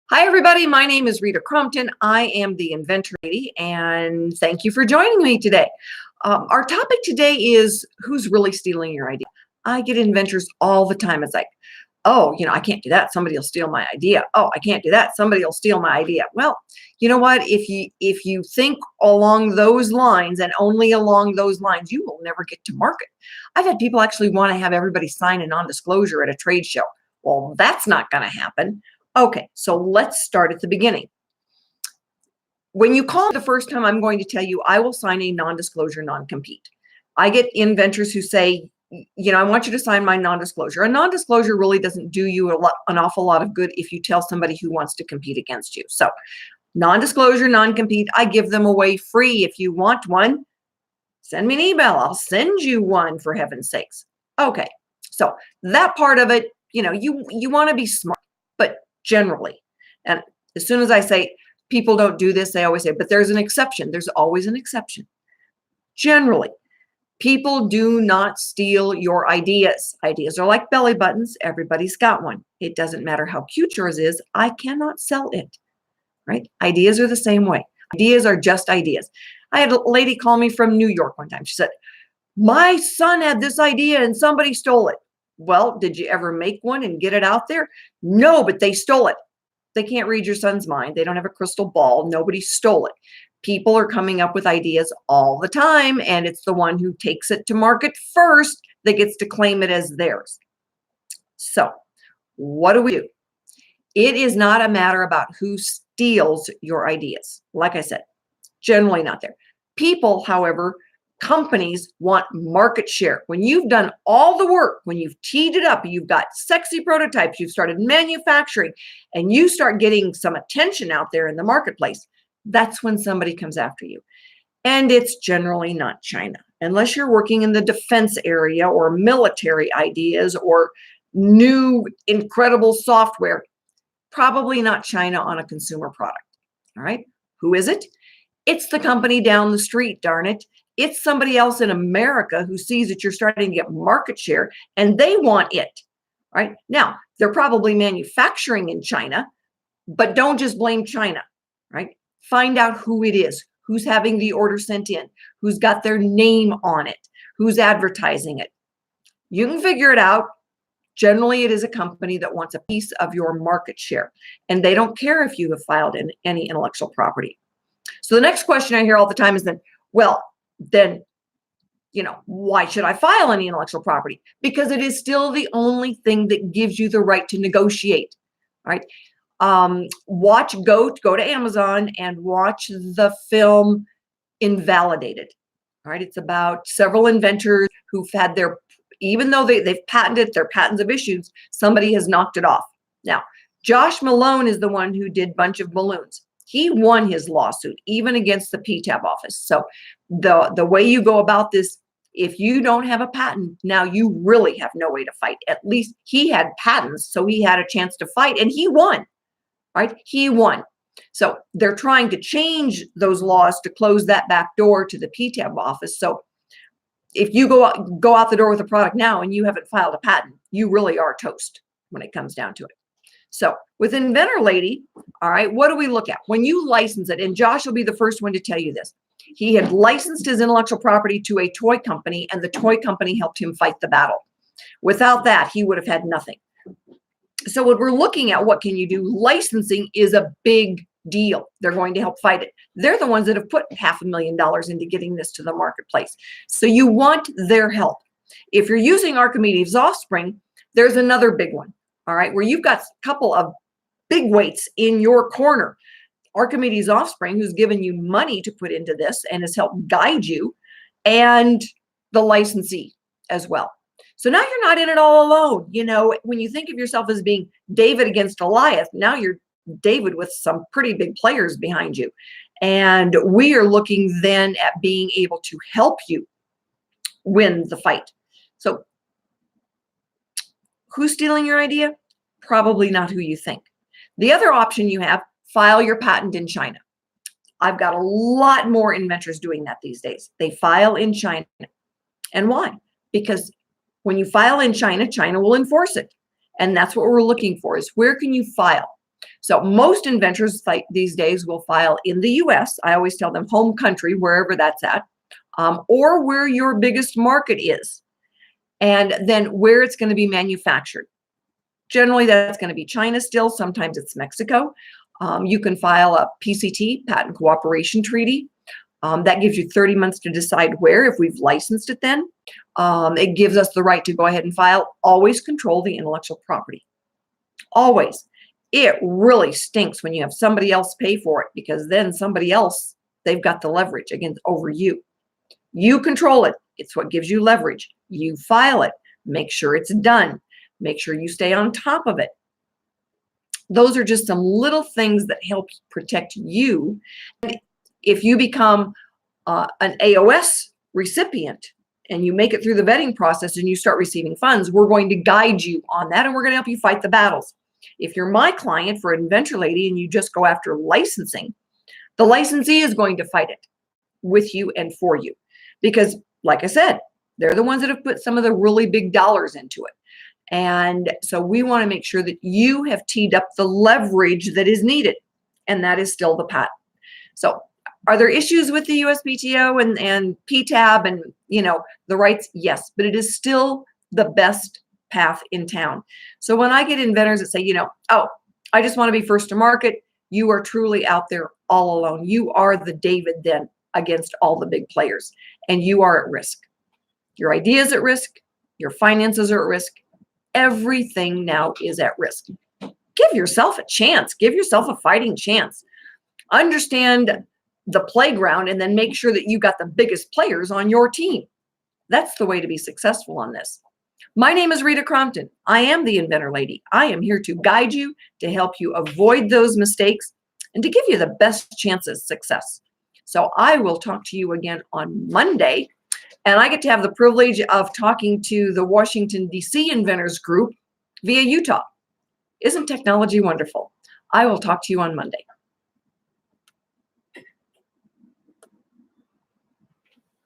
Hi, everybody. My name is Rita Crompton. I am the Inventor Lady, and thank you for joining me today. Our topic today is who's really stealing your idea. I get inventors all the time. It's like, oh, I can't do that. Somebody will steal my idea. Oh, I can't do that. Somebody will steal my idea. Well, you know what? If you think along those lines and only along those lines, you will never get to market. I've had people actually want to have everybody sign a non-disclosure at a trade show. Well, that's not going to happen. Okay, so let's start at the beginning. When you call the first time, I'm going to tell you I will sign a non-disclosure non-compete. I get inventors who say, I want you to sign my non-disclosure. A non-disclosure really doesn't do you an awful lot of good if you tell somebody who wants to compete against you. So non-disclosure, non-compete, I give them away free. If you want one, send me an email. I'll send you one, for heaven's sakes. Okay, so that part of it, you want to be smart, but generally, and as soon as I say people don't do this, they always say, but there's an exception. There's always an exception. Generally, people do not steal your ideas. Ideas are like belly buttons. Everybody's got one. It doesn't matter how cute yours is. I cannot sell it, right? Ideas are the same way. Ideas are just ideas. I had a lady call me from New York one time. She said, my son had this idea and somebody stole it. Well, did you ever make one and get it out there? No, but they stole it. They can't read your son's mind. They don't have a crystal ball. Nobody stole it. People are coming up with ideas all the time, and it's the one who takes it to market first that gets to claim it as theirs. So what do we do? It is not a matter about who steals your ideas. Like I said, generally not there. People, however, companies want market share. When you've done all the work, when you've teed it up, you've got sexy prototypes, you've started manufacturing, and you start getting some attention out there in the marketplace, that's when somebody comes after you. And it's generally not China, unless you're working in the defense area or military ideas or new incredible software. Probably not China on a consumer product. All right. Who is it? It's the company down the street, darn it. It's somebody else in America who sees that you're starting to get market share and they want it, right? Now, they're probably manufacturing in China, but don't just blame China, right? Find out who it is, who's having the order sent in, who's got their name on it, who's advertising it. You can figure it out. Generally, it is a company that wants a piece of your market share, and they don't care if you have filed in any intellectual property. So the next question I hear all the time is then, why should I file any intellectual property? Because it is still the only thing that gives you the right to negotiate, right? Go to Amazon and watch the film Invalidated, right? It's about several inventors who've had even though they've patented, their patents have issued, somebody has knocked it off. Now, Josh Malone is the one who did Bunch of Balloons. He won his lawsuit, even against the PTAB office. So the way you go about this, if you don't have a patent, now you really have no way to fight. At least he had patents, so he had a chance to fight, and he won, right? He won. So they're trying to change those laws to close that back door to the PTAB office. So if you go out the door with a product now and you haven't filed a patent, you really are toast when it comes down to it. So with Inventor Lady, all right, what do we look at? When you license it, and Josh will be the first one to tell you this, he had licensed his intellectual property to a toy company, and the toy company helped him fight the battle. Without that, he would have had nothing. So when we're looking at what can you do, licensing is a big deal. They're going to help fight it. They're the ones that have put $500,000 into getting this to the marketplace. So you want their help. If you're using Archimedes' offspring, there's another big one. All right, where you've got a couple of big weights in your corner. Archimedes' offspring, who's given you money to put into this and has helped guide you, and the licensee as well. So now you're not in it all alone. When you think of yourself as being David against Goliath, now you're David with some pretty big players behind you. And we are looking then at being able to help you win the fight. So who's stealing your idea? Probably not who you think. The other option you have, file your patent in China. I've got a lot more inventors doing that these days. They file in China. And why? Because when you file in China, China will enforce it. And that's what we're looking for, is where can you file? So most inventors these days will file in the US. I always tell them home country, wherever that's at, or where your biggest market is, and then where it's going to be manufactured. Generally, that's going to be China still. Sometimes it's Mexico. You can file a PCT, Patent Cooperation Treaty. That gives you 30 months to decide where, if we've licensed it then. It gives us the right to go ahead and file. Always control the intellectual property. Always. It really stinks when you have somebody else pay for it, because then somebody else, they've got the leverage over you. You control it. It's what gives you leverage. You file it. Make sure it's done. Make sure you stay on top of it. Those are just some little things that help protect you. And if you become an AOS recipient and you make it through the vetting process and you start receiving funds, we're going to guide you on that, and we're going to help you fight the battles. If you're my client for Inventor Lady and you just go after licensing, the licensee is going to fight it with you and for you, because like I said, they're the ones that have put some of the really big dollars into it. And so we want to make sure that you have teed up the leverage that is needed, and that is still the patent. So are there issues with the USPTO and PTAB and, the rights? Yes, but it is still the best path in town. So when I get inventors that say, oh, I just want to be first to market, you are truly out there all alone. You are the David then against all the big players, and you are at risk. Your idea is at risk. Your finances are at risk. Everything now is at risk. Give yourself a chance. Give yourself a fighting chance. Understand the playground, and then make sure that you got the biggest players on your team. That's the way to be successful on this. My name is Rita Crompton. I am the Inventor Lady. I am here to guide you, to help you avoid those mistakes, and to give you the best chances of success. So I will talk to you again on Monday. And I get to have the privilege of talking to the Washington, D.C. Inventors Group via Utah. Isn't technology wonderful? I will talk to you on Monday.